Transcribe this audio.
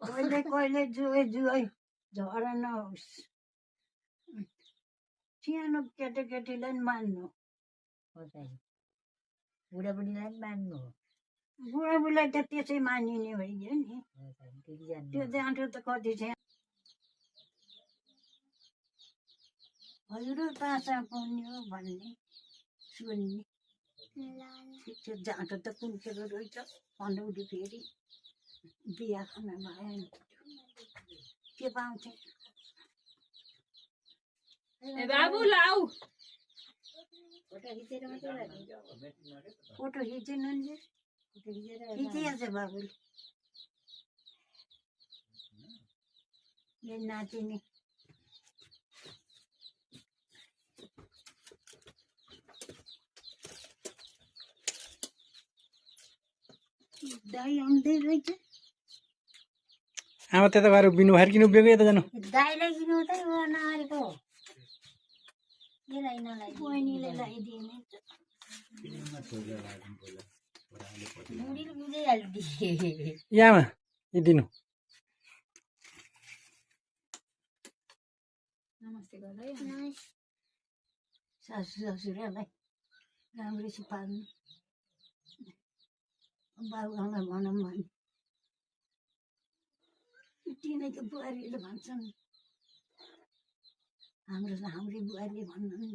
कहिले कहिले जुए जुए झगडा नहोस् सानो केटाकेटीलाई पनि मान्नु बुढाबुढीलाई पनि मान्नु हो बुढाबुढीलाई त त्यसै मानिने भइयो नि त्यो जाँडो त कति छ हजुर पासा पाउने हो भन्ने सुन्ने त्यो जाँडो त कुन खेर रहेछ पन्ध्रौटी फेरि बिहा खाना भयो के पाउँथे बाबु लाऊ फोटो खिचेन नि खिचिहाल्छ बाबुले नातिनी दाई आउँदै रहेछ आमा त्यता गएर बिनु फर्किनु उभिएको यता जानु दाइलाई किन्नु हो नहारेको बहिनीले लगाइदिने बुढीले बुझाइहाल्थ्यो ए आमा यो दिनु नमस्ते गर्दै है सासू ससुरालाई राम्रोसित पाल्नु बाबुआमालाई भनौँ भने तिनीको बुहारीले भन्छन् हाम्रो हाम्रै बुहारीले भन्नु नि